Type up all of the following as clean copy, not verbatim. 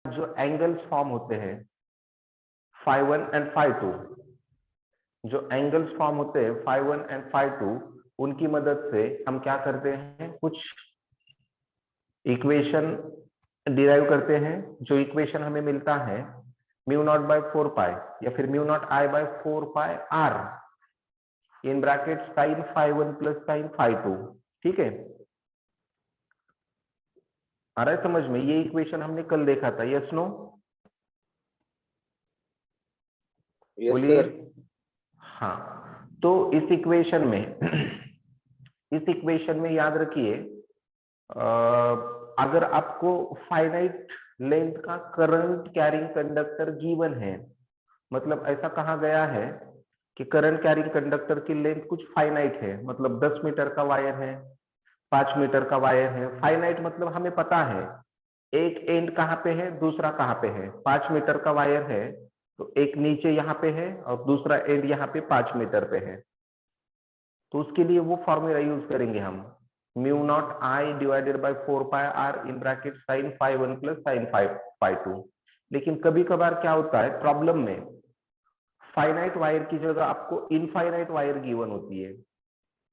जो angles form होते हैं φ1 एंड φ2, जो एंगल्स फॉर्म होते हैं φ1 एंड φ2, उनकी मदद से हम क्या करते हैं, कुछ इक्वेशन डिराइव करते हैं। जो इक्वेशन हमें मिलता है म्यू नॉट बाय 4 पाई या फिर mu not I by 4 pi r in bracket sine φ1 plus sine φ2। ठीक है, आ रहा है समझ में? ये इक्वेशन हमने कल देखा था, यस नो? बोलिए। हाँ, तो इस इक्वेशन में इस इक्वेशन में याद रखिए, अगर आपको फाइनाइट लेंथ का करंट कैरिंग कंडक्टर गिवन है, मतलब ऐसा कहा गया है कि करंट कैरिंग कंडक्टर की लेंथ कुछ फाइनाइट है, मतलब 10 मीटर का वायर है, 5 मीटर का वायर है। फाइनाइट मतलब हमें पता है एक एंड कहाँ पे है, दूसरा कहाँ पे है। 5 मीटर का वायर है तो एक नीचे यहाँ पे है और दूसरा एंड यहाँ पे 5 मीटर पे है। तो उसके लिए वो फॉर्मूला यूज करेंगे हम, mu not I divided by 4 pi r in bracket sine φ1 plus sine φ2। लेकिन कभी कभार क्या होता है प्रॉब्लम में, फाइनाइट वायर की जगह आपको इनफाइनाइट वायर गिवन होती है।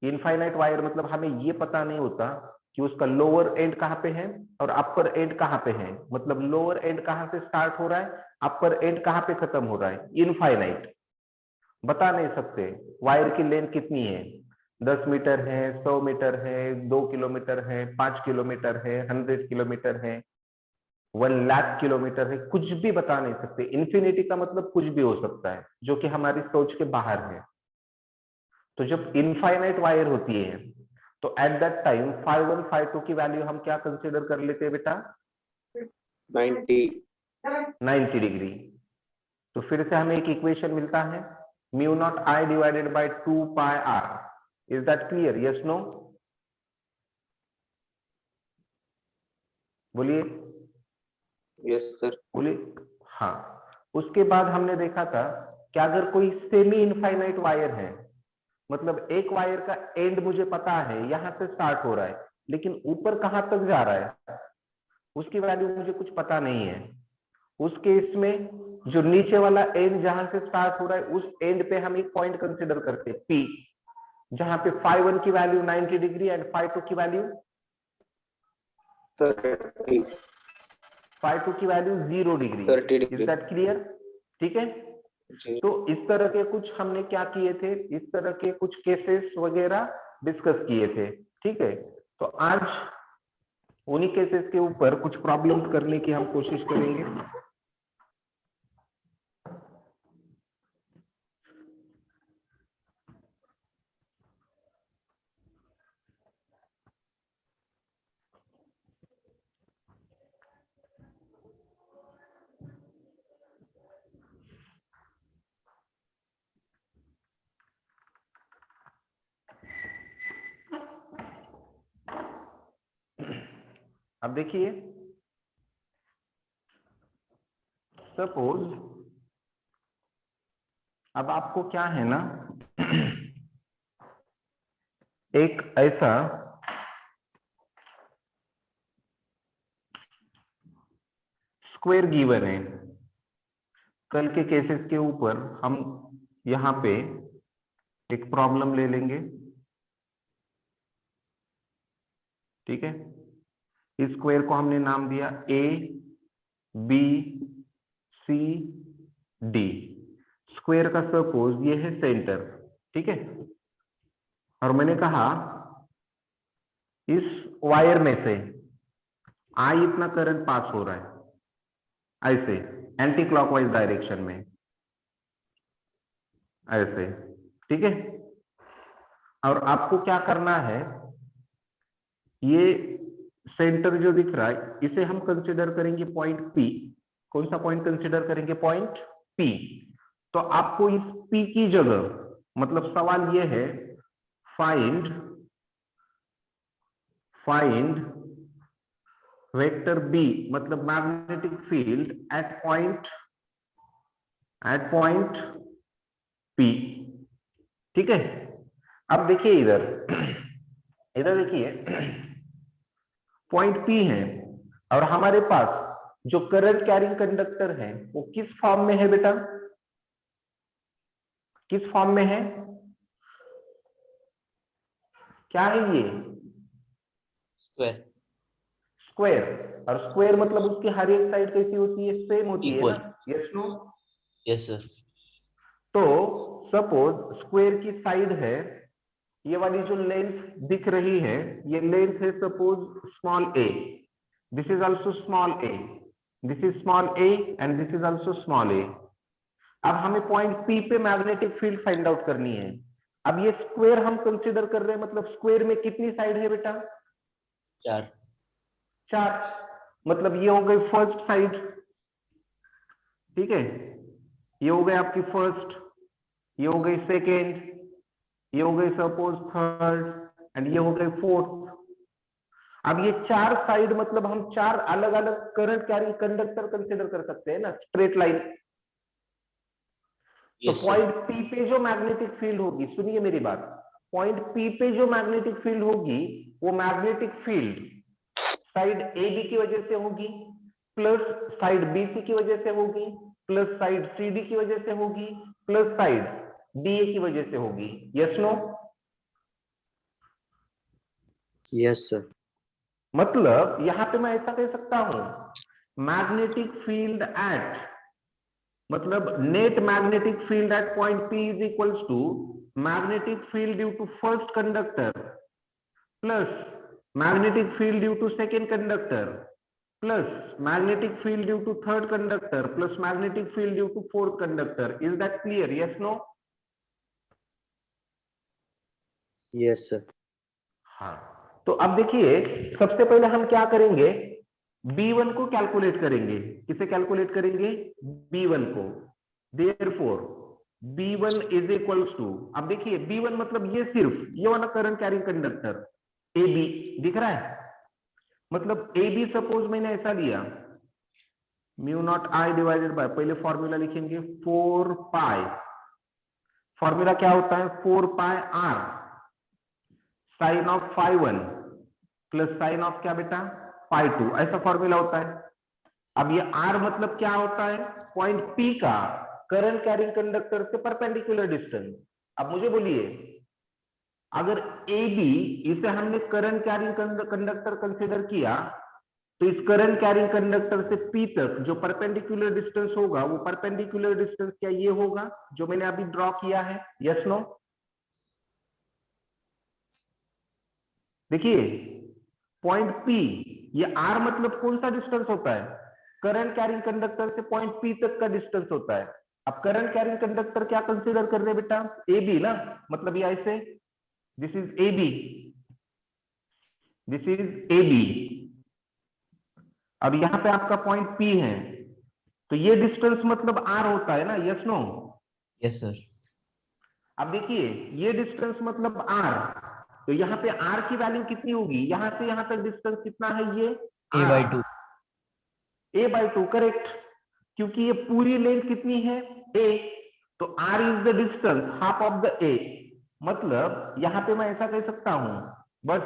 इनफाइनाइट वायर मतलब हमें ये पता नहीं होता कि उसका लोअर एंड कहाँ पे है और अपर एंड कहाँ पे है, मतलब लोअर एंड कहाँ से स्टार्ट हो रहा है, अपर एंड कहाँ पे खत्म हो रहा है। इनफाइनाइट बता नहीं सकते वायर की लेंथ कितनी है, 10 मीटर है, 100 मीटर है, 2 किलोमीटर है, 5 किलोमीटर है, 100 किलोमीटर है, 1 लाख किलोमीटर है, कुछ भी बता नहीं सकते। इन्फिनिटी का मतलब कुछ भी हो सकता है जो कि हमारी सोच के बाहर है। तो जब इनफाइनाइट वायर होती है तो एट दैट टाइम φ1 φ2 की वैल्यू हम क्या कंसीडर कर लेते हैं बेटा? 90 डिग्री। तो फिर से हमें एक इक्वेशन मिलता है mu not I divided by 2 pi r. Is that clear, yes no? बोलिए। Yes sir. बोलिए। हाँ, उसके बाद हमने देखा था कि अगर कोई सेमी इनफाइनाइट वायर है, मतलब एक वायर का एंड मुझे पता है यहां से स्टार्ट हो रहा है, लेकिन ऊपर कहां तक जा रहा है उसकी वैल्यू मुझे कुछ पता नहीं है। उस केस में जो नीचे वाला एंड जहां से स्टार्ट हो रहा है उस एंड पे हम एक पॉइंट कंसीडर करते हैं पी, जहां पे φ1 की वैल्यू 90 डिग्री एंड φ2 की वैल्यू φ2 की value 0 degree. 30 is degree. That clear? ठीक है, जी। तो इस तरह के कुछ हमने क्या किए थे, इस तरह के कुछ केसेस वगैरह डिस्कस किए थे। ठीक है, तो आज उन्हीं केसेस के ऊपर कुछ प्रॉब्लम करने की हम कोशिश करेंगे। अब देखिए, सपोज अब आपको क्या है ना, एक ऐसा स्क्वायर गिवन है। कल के केसेस के ऊपर हम यहां पे एक प्रॉब्लम ले लेंगे। ठीक है, इस स्क्वायर को हमने नाम दिया A B C D. Square का सपोज ये है सेंटर। ठीक है, और मैंने कहा इस वायर में से आई इतना करंट पास हो रहा है ऐसे एंटी क्लॉकवाइज डायरेक्शन में ऐसे। ठीक है, और आपको क्या करना है, ये सेंटर जो दिख रहा है इसे हम कंसिडर करेंगे पॉइंट पी। कौन सा पॉइंट कंसिडर करेंगे? Point P. तो आपको इस पी की जगह, मतलब सवाल ये है फाइंड फाइंड वेक्टर बी, मतलब magnetic field at point P. ठीक है, अब देखिए इधर इधर देखिए पॉइंट पी है और हमारे पास जो करंट कैरिंग कंडक्टर है वो किस फॉर्म में है बेटा, किस फॉर्म में है, क्या है ये, स्क्वायर। स्क्वायर। और स्क्वायर मतलब उसकी हर एक साइड कैसी होती है, सेम होती है इक्वल। ना, यस नो। Yes sir. तो सपोज स्क्वायर की साइड है, ये वाली जो लेंथ दिख रही है ये लेंथ है suppose small a, this is also small a, this is small a and this is also small a. अब हमें पॉइंट पी पे मैग्नेटिक फील्ड फाइंड आउट करनी है। अब ये स्क्वायर हम कंसीडर कर रहे हैं, मतलब स्क्वायर में कितनी साइड है बेटा, 4। 4, मतलब ये हो गई फर्स्ट साइड, ठीक है, ये हो गई आपकी फर्स्ट, ये हो गई सेकेंड, ये हो गई सपोज थर्ड एंड ये हो गई फोर्थ। अब ये 4 साइड मतलब हम 4 अलग अलग करंट कैरिंग कंडक्टर कंसीडर कर सकते हैं ना, स्ट्रेट लाइन। तो यस सर। पॉइंट पी पे जो मैग्नेटिक फील्ड होगी, सुनिए मेरी बात, पॉइंट पी पे जो मैग्नेटिक फील्ड होगी वो magnetic field side A B की वजह से होगी, प्लस साइड बी सी की वजह से होगी, प्लस साइड सी डी की वजह से होगी, प्लस साइड डी ए की वजह से होगी, यस नो। Yes sir. मतलब यहां पे मैं ऐसा कह सकता हूं, मैग्नेटिक फील्ड एट, मतलब net magnetic field at point P is equals to magnetic field due to first conductor plus magnetic field due to second conductor plus magnetic field due to third conductor plus magnetic field due to fourth conductor. Is that clear, yes no? Yes sir. हाँ, तो अब देखिए सबसे पहले हम क्या करेंगे, B1 को कैलकुलेट करेंगे। किसे कैलकुलेट करेंगे, B1 को। Therefore B1 is equals to, अब देखिए B1 मतलब ये सिर्फ ये वाला करंट कैरिंग कंडक्टर AB दिख रहा है, मतलब AB सपोज मैंने ऐसा लिया, mu not I divided by, पहले फॉर्मूला लिखेंगे 4 पाई, फॉर्मूला क्या होता है 4 pi R sine of phi 1 plus sine of क्या बेटा फाई 2, ऐसा फॉर्मूला होता है। अब ये R मतलब क्या होता है, पॉइंट P का करंट कैरिंग कंडक्टर से परपेंडिकुलर डिस्टेंस। अब मुझे बोलिए, अगर AB इसे हमने करंट कैरिंग कंडक्टर कंसीडर किया, तो इस करंट कैरिंग कंडक्टर से P तक जो परपेंडिकुलर डिस्टेंस होगा वो परपेंडिकुलर डिस्टेंस क्या ये होगा जो मैंने अभी ड्रॉ किया है, यस नो? देखिए पॉइंट P, ये R मतलब कौन सा डिस्टेंस होता है, करंट कैरिंग कंडक्टर से पॉइंट P तक का डिस्टेंस होता है। अब करंट कैरिंग कंडक्टर क्या कंसीडर कर रहे हैं बेटा, AB ना, मतलब ये ऐसे, this is AB, this is AB। अब यहां पे आपका पॉइंट P है, तो ये डिस्टेंस मतलब R होता है ना, यस नो? Yes sir. अब देखिए ये डिस्टेंस मतलब R, तो यहाँ पे R की वैल्यू कितनी होगी, यहां से यहां तक डिस्टेंस कितना है ये A/2। A/2, करेक्ट, क्योंकि ये पूरी लेंथ कितनी है A, तो R is the distance half of the A। मतलब यहां पे मैं ऐसा कह सकता हूं, but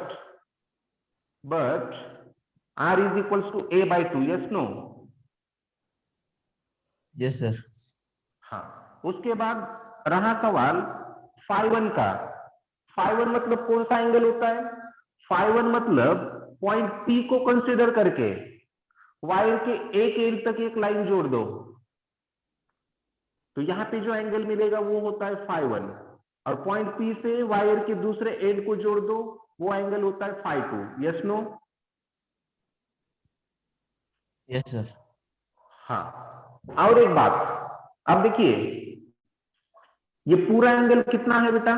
R is equals to A/2, yes no? Yes sir. हाँ, उसके बाद रहा सवाल फाई 1 का। फाई 1 मतलब कौन सा एंगल होता है, फाई 1 मतलब पॉइंट P को कंसीडर करके वायर के एक एंड तक एक लाइन जोड़ दो, तो यहां पे जो एंगल मिलेगा वो होता है फाई 1, और पॉइंट P से वायर के दूसरे एंड को जोड़ दो, वो एंगल होता है phi 2, yes no? Yes sir. हाँ, और एक बात, अब देखिए ये पूरा एंगल कितना है बेटा,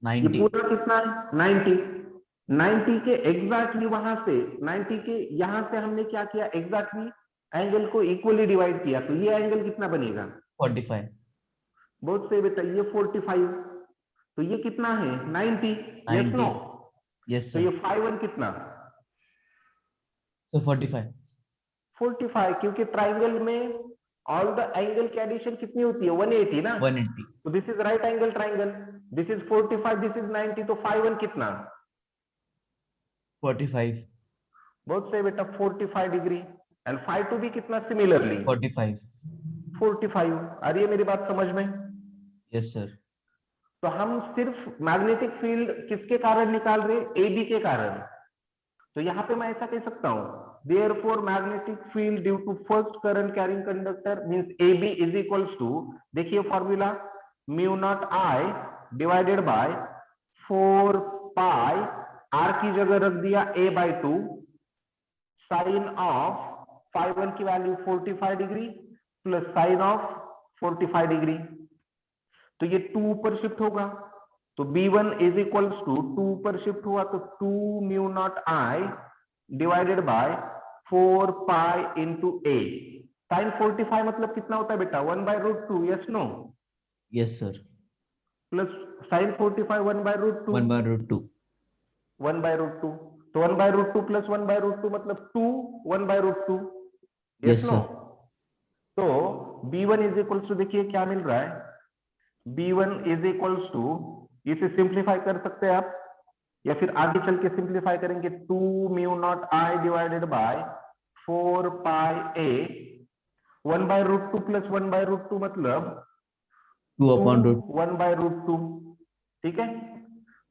ये 90। पूरा कितना है 90, 90 के एग्जैक्टली वहां से 90 के यहां से हमने क्या किया, एग्जैक्टली एंगल को इक्वली डिवाइड किया, तो ये एंगल कितना बनेगा, 45। बहुत सही बेटा, ये 45, तो ये कितना है 90, यस नो? 90। यस तो ये सर। फाई 1 कितना तो 45। 45, क्योंकि ट्राइंगल में ऑल द एंगल की एडिशन कितनी होती है 180 ना, 180। तो this is right angle triangle, this is 45, this is 90, तो फाई 1 कितना, 45। बहुत सही बेटा 45 डिग्री। एंड phi 2 भी कितना सिमिलरली 45. 45। आ रही है मेरी बात समझ में? Yes, sir. तो हम सिर्फ मैग्नेटिक फील्ड किसके कारण निकाल रहे? AB के कारण। तो यहाँ पे मैं ऐसा कह सकता हूं, therefore magnetic field due to first current carrying conductor means AB is equals to, देखिए formula, mu naught I divided by 4 pi, R की जगह रख दिया A/2, साइन ऑफ फाई 1 की value 45 degree plus sine of 45 degree, तो ये 2 ऊपर shift होगा, तो B1 इज इक्वल्स टू 2 ऊपर शिफ्ट हुआ तो 2 mu not I divided by 4 pi into A. Sine 45 मतलब कितना होता है बेटा? 1/√2, yes no? Yes, sir. Plus sine 45 1/√2, 1/√2. 1/√2, तो 1/√2 प्लस 1/√2 मतलब 2 1/√2, यस Yes, नो? sir. तो B1 इज इक्वल्स टू, देखिए क्या मिल रहा है, B1 इज इक्वल्स टू, इसे सिंप्लीफाई कर सकते हैं आप, या फिर आगे चल के सिंप्लीफाई करेंगे, 2 mu not I divided by 4 pi A, 1/√2 plus 1/√2 मतलब 2 2 upon root. 1/√2, ठीक है?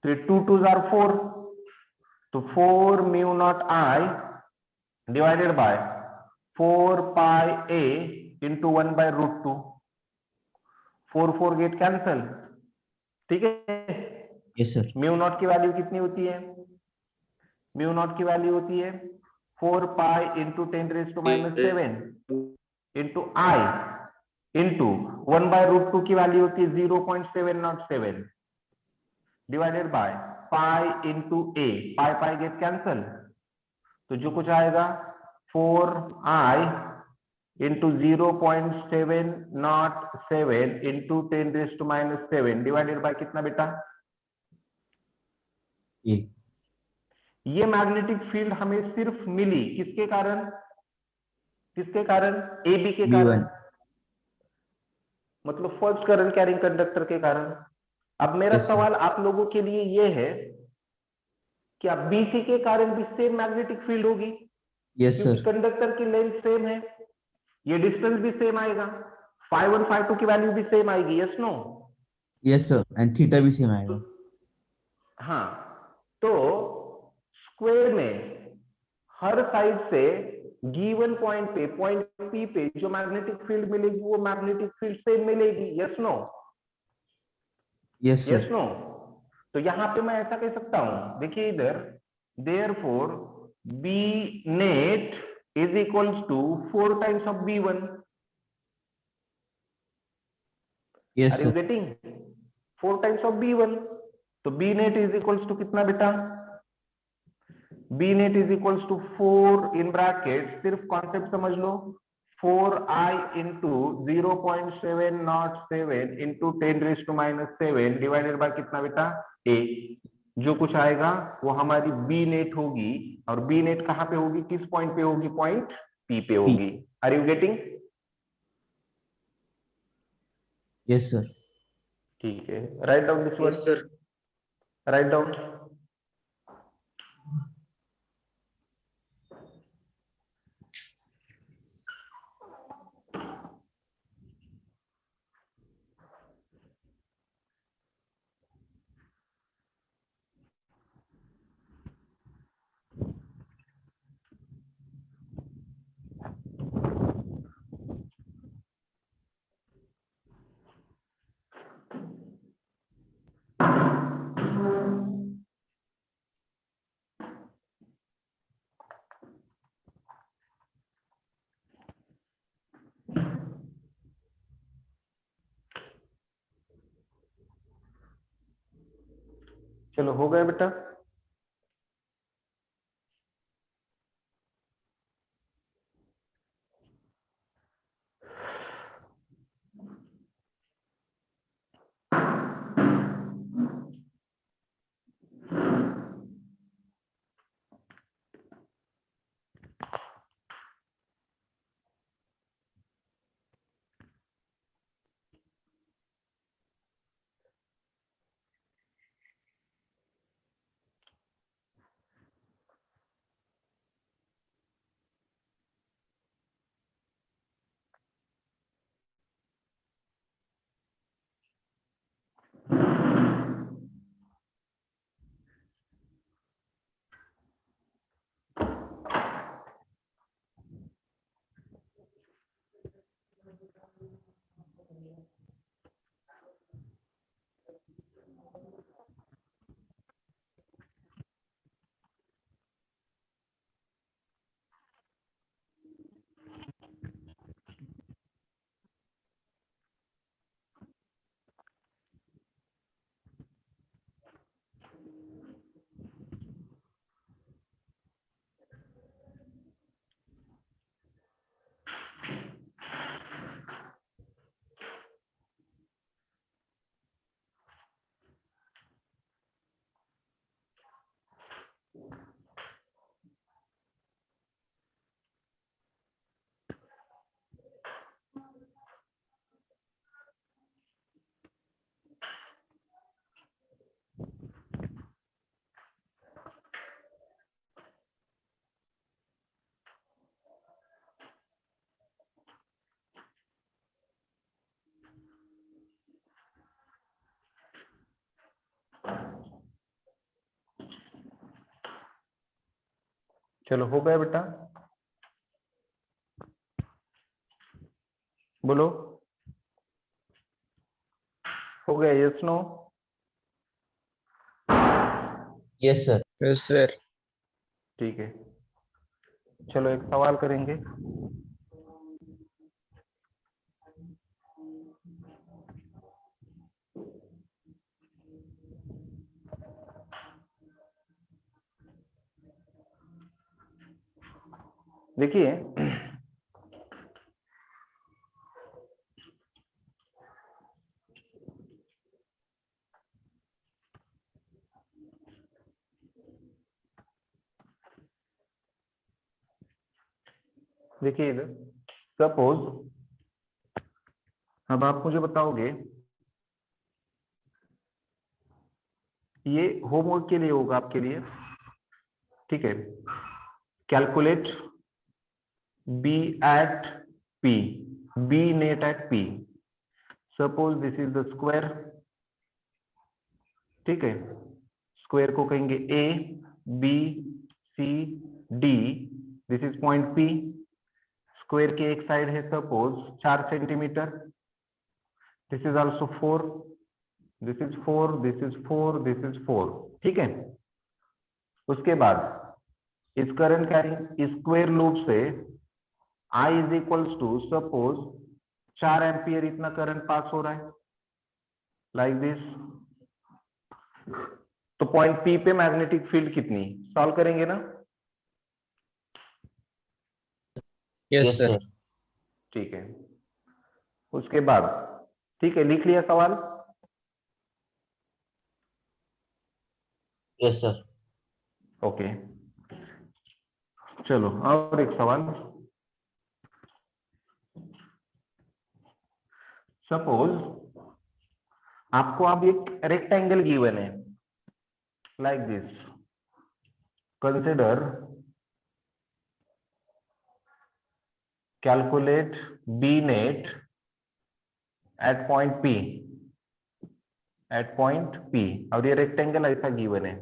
तो ये 2 2 आर 4, तो 4 mu not I divided by 4 pi A into 1/√2, 4 4 get cancel, ठीक है? Yes, sir. म्यू नॉट की वैल्यू कितनी होती है? म्यू नॉट की वैल्यू होती है 4 पाई इंटू 10⁻⁻⁷ इंटू आई इंटू 1/√2 की वैल्यू होती है 0.707 divided by pi into A, pi pi get cancel, तो जो कुछ आएगा 4i into 0.707 into 10⁻⁷ divided by कितना बेटा? A. ये मैग्नेटिक फील्ड हमें सिर्फ मिली किसके कारण? किसके कारण? AB के कारण, B1. मतलब फर्स्ट करंट कैरिंग कंडक्टर के कारण। अब मेरा Yes, sir. सवाल आप लोगों के लिए यह है, क्या BC के कारण भी सेम मैग्नेटिक फील्ड होगी? Yes, क्योंकि sir. कंडक्टर की लेंथ सेम है, ये डिस्टेंस भी सेम आएगा, phi 1 phi 2 की वैल्यू भी सेम आएगी, yes no? Yes, sir. And theta भी same आएगा. हाँ, तो स्क्वायर में हर साइड से गिवन पॉइंट पे, पॉइंट P पे जो मैग्नेटिक फील्ड मिलेगी वो मैग्नेटिक फील्ड सेम मिलेगी, yes no? Yes, yes sir. No? तो यहां पे मैं ऐसा कह सकता हूं, देखिए इधर, therefore B net is equals to 4 times of B1, Yes, are you sir. Getting? 4 times of B1, तो B net is equals to कितना बेटा? B net is equals to 4 in bracket, सिर्फ कॉन्सेप्ट समझ लो, 4i into 0.707 into 10⁻⁷ divided by कितना बेटा? A। जो कुछ आएगा वो हमारी B नेट होगी, और B नेट कहां पे होगी, किस पॉइंट पे होगी? पॉइंट P पे होगी। Are you getting? Yes, sir. ठीक है, right down this one, Yes, sir. Right down. चलो हो गया बेटा। चलो हो गया बेटा, बोलो हो गया, yes no? Yes, sir. Yes, sir. ठीक है, चलो एक सवाल करेंगे। देखिए देखिए इधर, सपोज अब आप मुझे बताओगे, ये होमवर्क के लिए होगा आपके लिए, ठीक है? Calculate B at P, B net at P. Suppose this is the square, ठीक है? स्क्वायर को कहेंगे A B C D, this is point P. Square की एक साइड है suppose 4 centimetre, this is also 4, this is 4, this is 4, this is 4, ठीक है? उसके बाद इस करंट कैरिंग स्क्वायर लूप से I is equals to suppose 4 ampere इतना करंट पास हो रहा है, लाइक दिस। तो पॉइंट P पे मैग्नेटिक फील्ड कितनी, सॉल्व करेंगे ना? Yes, Yes, sir. sir. ठीक है, उसके बाद ठीक है, लिख लिया सवाल? Yes, sir. ओके, चलो और एक सवाल। सपोज आपको अब एक रेक्टेंगल गिवन है, like this. Consider calculate B net at point P, at point P। और ये रेक्टेंगल ऐसा गिवन है,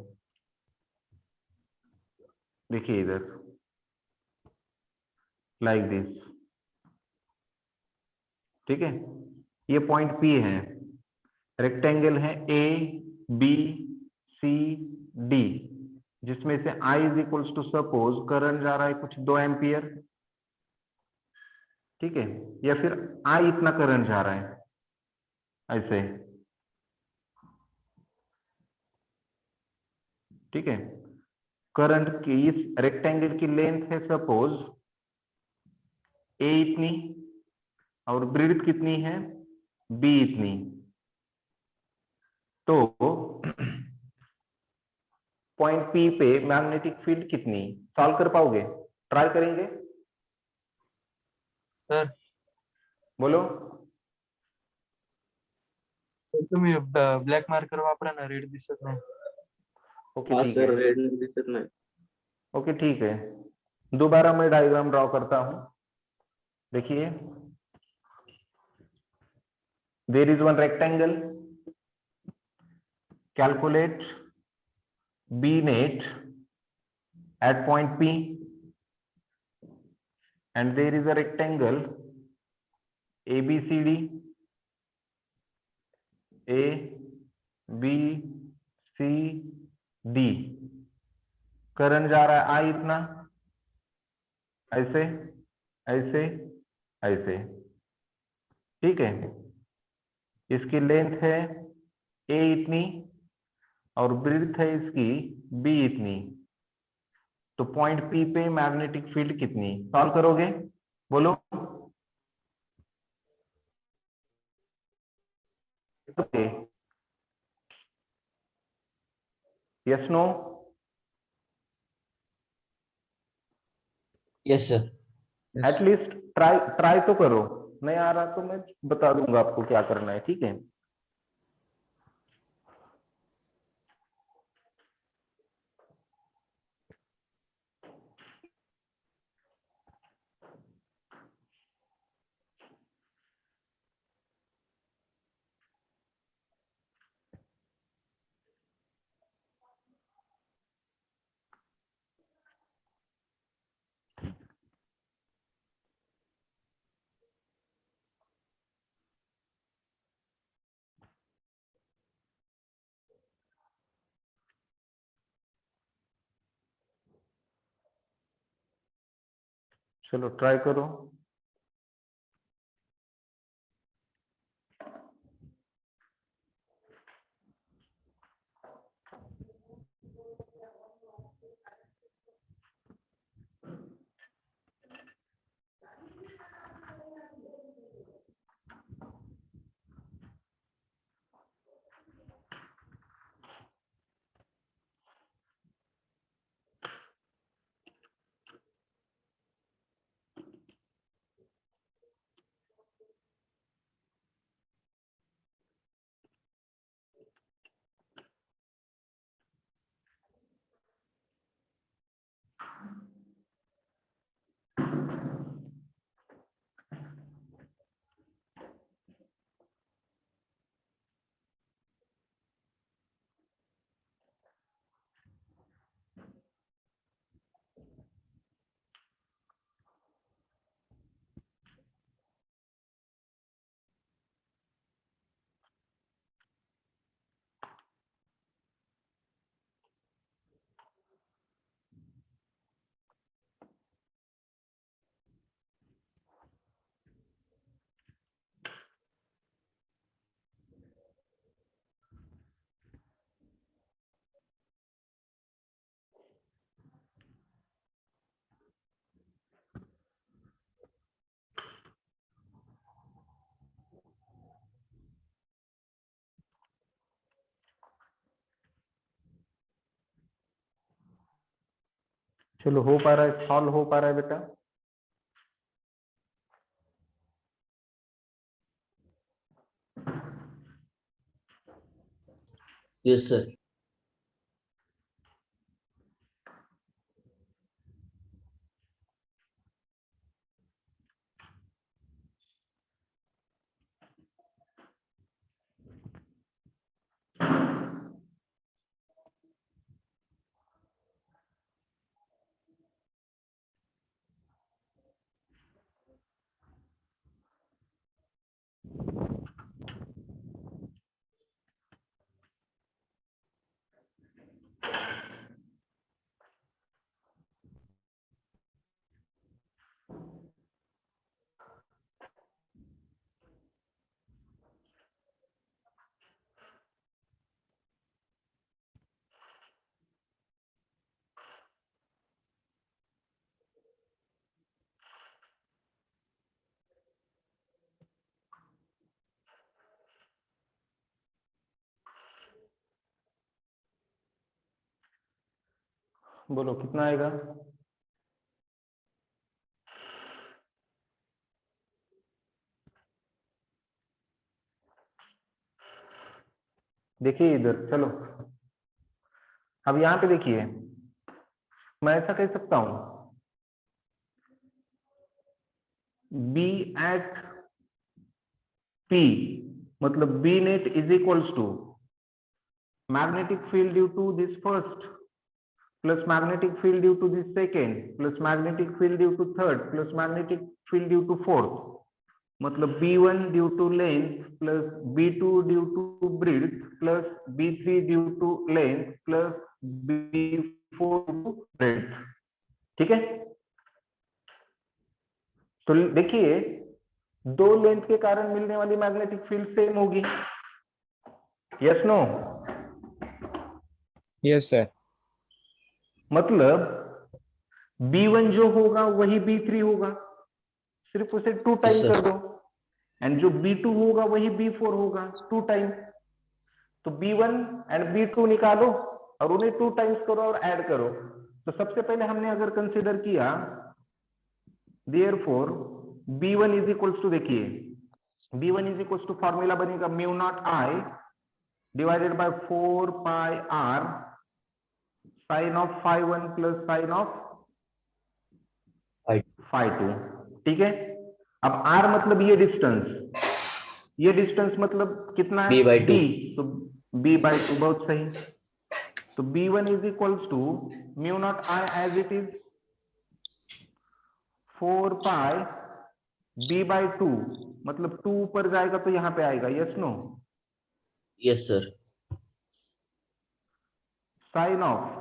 देखिए इधर, लाइक दिस, ठीक है? ये पॉइंट P है, रेक्टेंगल है ए बी सी डी, जिसमें से I is equals to suppose current जा रहा है कुछ 2 एम्पियर, ठीक है? या फिर I इतना करंट जा रहा है ऐसे, ठीक है? करंट की इस रेक्टेंगल की लेंथ है सपोज ए इतनी, और ब्रीथ कितनी है बी इतनी। तो पॉइंट पी पे मैग्नेटिक फील्ड कितनी, सॉल्व कर पाओगे? ट्राई करेंगे, सर बोलो। तुम्ही ब्लॅक मार्कर वापरा ना, रेड दिसत नाही. ओके हाँ ठीक सर, है, रेड दिसत नाही. ओके ठीक है, दोबारा मैं डायग्राम ड्रॉ करता हूं। देखिए, there is one rectangle, calculate B net at point P, and there is a rectangle ABCD, A B C D। Current जा रहा है I इतना, ऐसे ऐसे ऐसे, ठीक है? इसकी लेंथ है A इतनी, और ब्रीथ है इसकी B इतनी। तो पॉइंट P पे मैग्नेटिक फील्ड कितनी, सॉल्व करोगे, बोलो। Okay, yes no? Yes, sir. At least try try तो करो, नहीं आ रहा तो मैं बता दूंगा आपको क्या करना है, ठीक है? चलो ट्राई करो। चलो हो पा रहा है, सॉल्व हो पा रहा है बेटा? Yes, sir. बोलो कितना आएगा? देखिए इधर, चलो अब यहां पे देखिए, मैं ऐसा कह सकता हूं, बी एट पी मतलब B net is equals to magnetic field due to this first plus magnetic field due to this second plus magnetic field due to third plus magnetic field due to fourth, मतलब B1 due to length plus B2 due to breadth plus B3 due to length plus B4 due to breadth। ठीक है, तो देखिए दो length के कारण मिलने वाली मैग्नेटिक फील्ड सेम होगी, यस नो? Yes, sir. मतलब B1 जो होगा वही B3 होगा, सिर्फ उसे 2 Yes, टाइम sir. कर दो, एंड जो B2 होगा वही B4 होगा 2 टाइम। तो B1 एंड B2 निकालो और उन्हें 2 टाइम्स करो और ऐड करो। तो सबसे पहले हमने अगर कंसीडर किया, therefore B1 is equals to, देखिए B1 is equals to formula बनेगा mu not I divided by 4 pi r sine of phi 1 plus sine of Right. Phi 2। ठीक है, अब r मतलब ये डिस्टेंस, ये डिस्टेंस मतलब कितना है? B by 2. b, तो b बाय 2, बहुत सही। तो b1 is equals to mu not I as it is 4 pi b by 2, मतलब 2 ऊपर जाएगा तो यहां पे आएगा, yes no? Yes, sir. Sine of,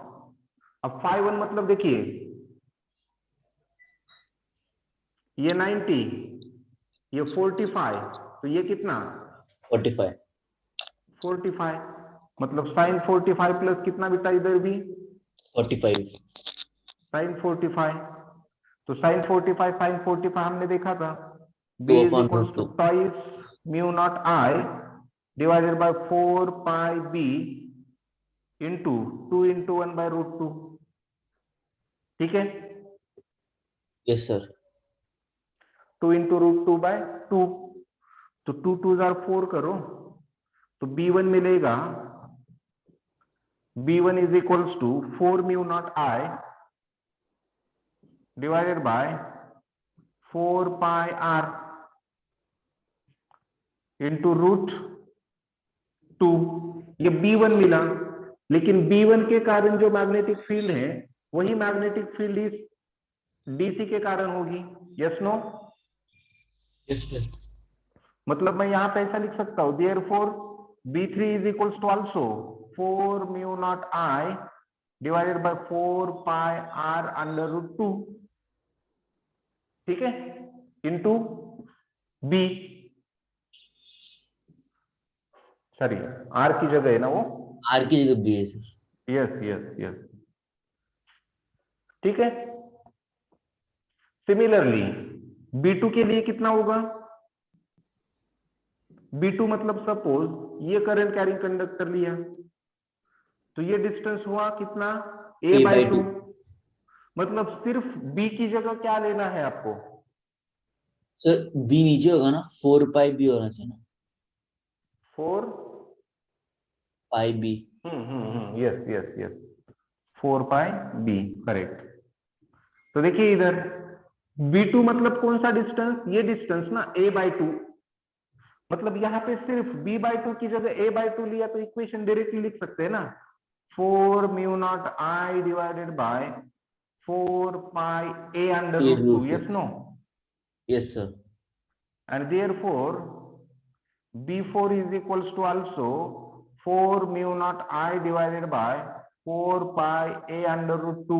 अब फाई 1 मतलब देखिए ये 90, ये 45, तो ये कितना 45. 45, मतलब साइन 45 प्लस कितना बेटा इधर भी 45. साइन 45, तो साइन 45 साइन 45 हमने देखा था, b 2 is upon equals root two 2. Twice mu not I divided by 4 pi b into 2 into 1 by root 2, ठीक है। Yes, sir. 2 into root 2 by 2, तो 2 2 जार 4 करो, तो b1 मिलेगा, b1 is equals to 4 mu not I divided by 4 pi r into root 2, ये b1 मिला, लेकिन b1 के कारण जो मैग्नेटिक फील्ड है वही मैग्नेटिक फील्ड इस डीसी के कारण होगी, यस नो। Yes, sir. मतलब मैं यहां पे ऐसा लिख सकता हूं, therefore b3 is equals to also 4 mu not I divided by 4 pi r under root 2, ठीक है, इंटू b, सॉरी r की जगह है ना वो, R की जगह B है sir. यस यस यस, ठीक है। सिमिलरली b2 के लिए कितना होगा, b2 मतलब सपोज ये करंट कैरिंग कंडक्टर लिया, तो ये डिस्टेंस हुआ कितना a A बाय by 2, 2. मतलब सिर्फ b की जगह क्या लेना है आपको, Sir, B नीचे होगा ना, 4 pi B होना चाहिए ना, 4, pi B. Yes yes yes, 4 pi b, correct. तो देखिए इधर b2 मतलब कौन सा डिस्टेंस, ये डिस्टेंस ना a बाय 2, मतलब यहाँ पे सिर्फ b बाय 2 की जगह a बाय 2 लिया तो इक्वेशन डायरेक्टली लिख सकते हैं ना, 4 mu not i divided by 4 pi a under A root 2, root 2. Yes no, Yes, sir. and therefore b4 is equals to also 4 mu naught I divided by 4 pi a under root 2,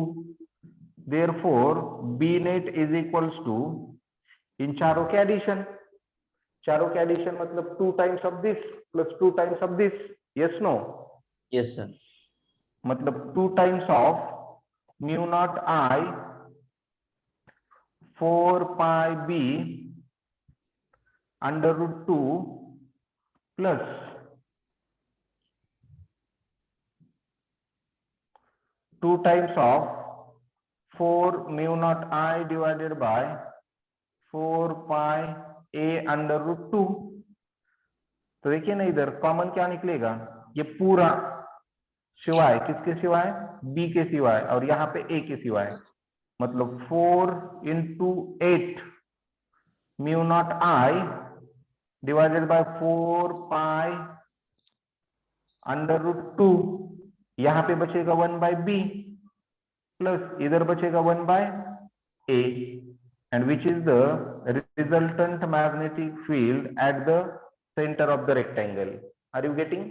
therefore b net is equals to, इन चारों के addition, चारों के addition मतलब 2 times of this plus 2 times of this, yes no, Yes, sir. मतलब 2 times of mu not I 4 pi B under root 2 plus 2 times of 4 mu naught I divided by 4 pi a under root 2, तो देखिए ना इधर common क्या निकलेगा, ये पूरा सिवाय किसके सिवाय, b के सिवाय, और यहाँ पे a के सिवाय, मतलब 4 into 8 mu not I divided by 4 pi under root 2, यहाँ पे बचेगा 1 बाय b प्लस इधर बचेगा 1 bye a, and which is the resultant magnetic field at the center of the rectangle. Are you getting?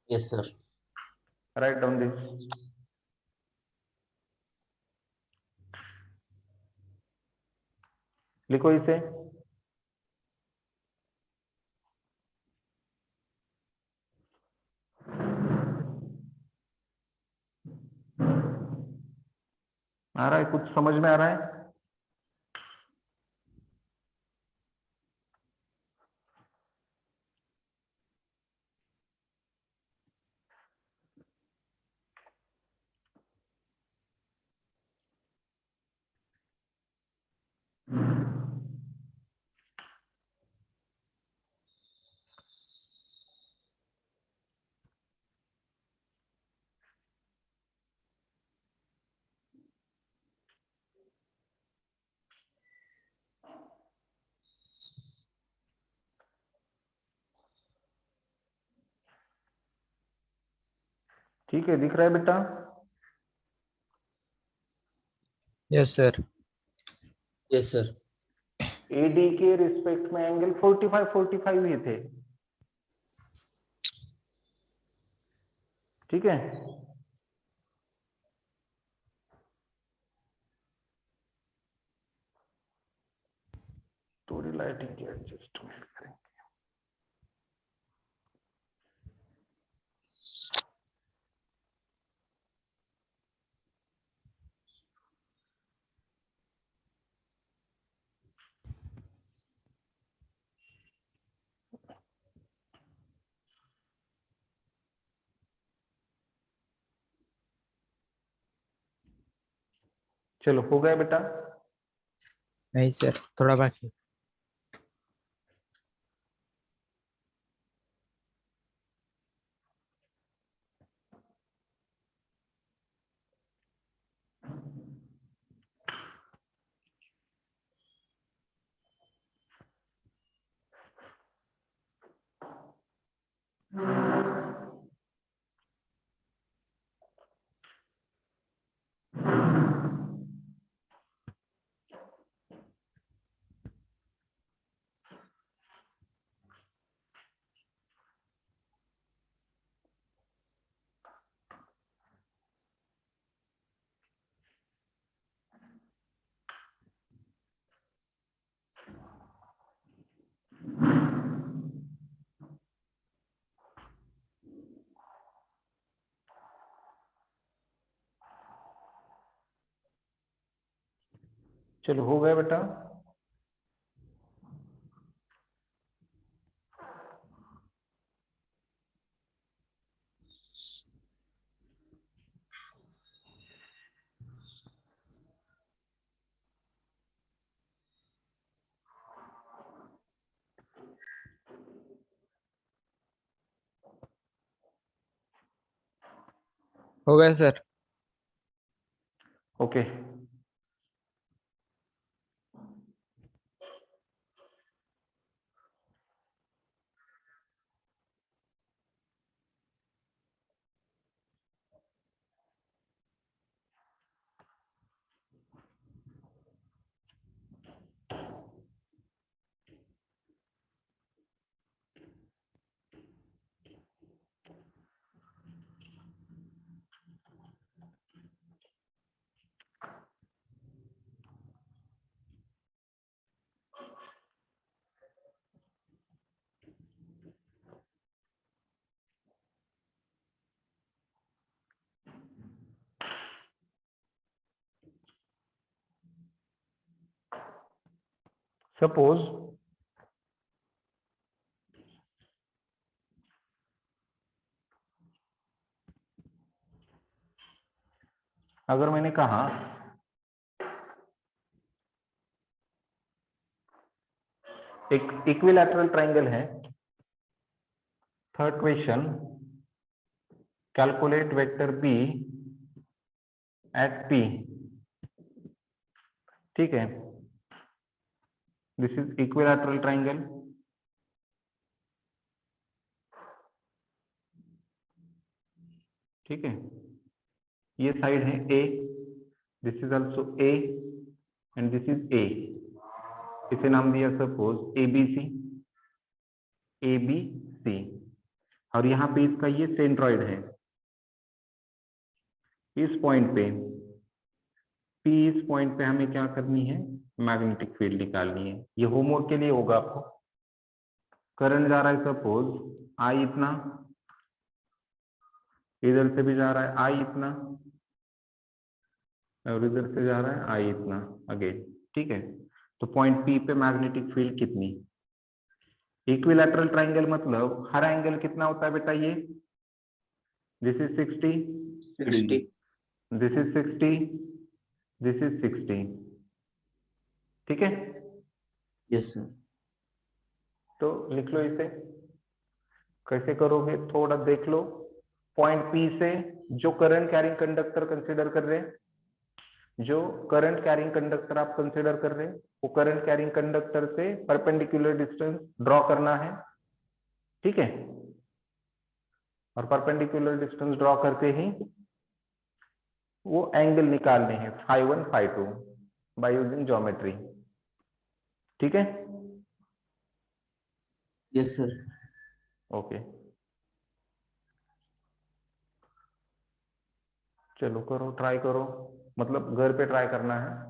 Yes, sir. Write down this. लिखो इसे, आ रहा है, कुछ समझ में आ रहा है, ठीक है, दिख रहा है बेटा, Yes, sir. Yes, sir. A D के रिस्पेक्ट में एंगल 45 45 ही थे, ठीक है। थोड़ी लाइटिंग की एडजस्टमेंट करेंगे। चलो हो गया बेटा। नहीं सर, थोड़ा बाकी। चलो हो गया बेटा। हो गया सर। ओके। सपोज अगर मैंने कहा एक इक्विलैटरल ट्रायंगल है, third question, calculate vector B at P. ठीक है, दिस इज इक्विलैटरल ट्रायंगल। ठीक है, ये साइड है a, this is also a and this is a. इसे नाम दिया सपोज एबीसी, एबीसी। और यहाँ पे इसका ये सेंट्रॉइड है। इस पॉइंट पे पी, इस पॉइंट पे हमें क्या करनी है, मैग्नेटिक फील्ड निकालनी है। ये होमवर्क के लिए होगा आपको। करंट जा रहा है सपोज आई इतना, इधर से भी जा रहा है आई इतना, और इधर से जा रहा है आई इतना अगेन। ठीक है, तो पॉइंट पी पे मैग्नेटिक फील्ड कितनी। इक्विलैटरल ट्रायंगल मतलब हर एंगल कितना होता है बेटा, ये this is 60, 60. This is 60, this is 60। ठीक है, Yes, sir. तो लिख लो इसे। कैसे करोगे थोड़ा देख लो। पॉइंट पी से जो करंट कैरिंग कंडक्टर कंसीडर कर रहे हैं, जो करंट कैरिंग कंडक्टर आप कंसीडर कर रहे हैं, वो करंट कैरिंग कंडक्टर से परपेंडिकुलर डिस्टेंस ड्रॉ करना है। ठीक है, और परपेंडिकुलर डिस्टेंस ड्रॉ करके ही वो एंगल निकालने हैं φ1 φ2 बाय यूजिंग ज्योमेट्री। ठीक है, Yes, sir. ओके। चलो करो, ट्राई करो, मतलब घर पे ट्राई करना है।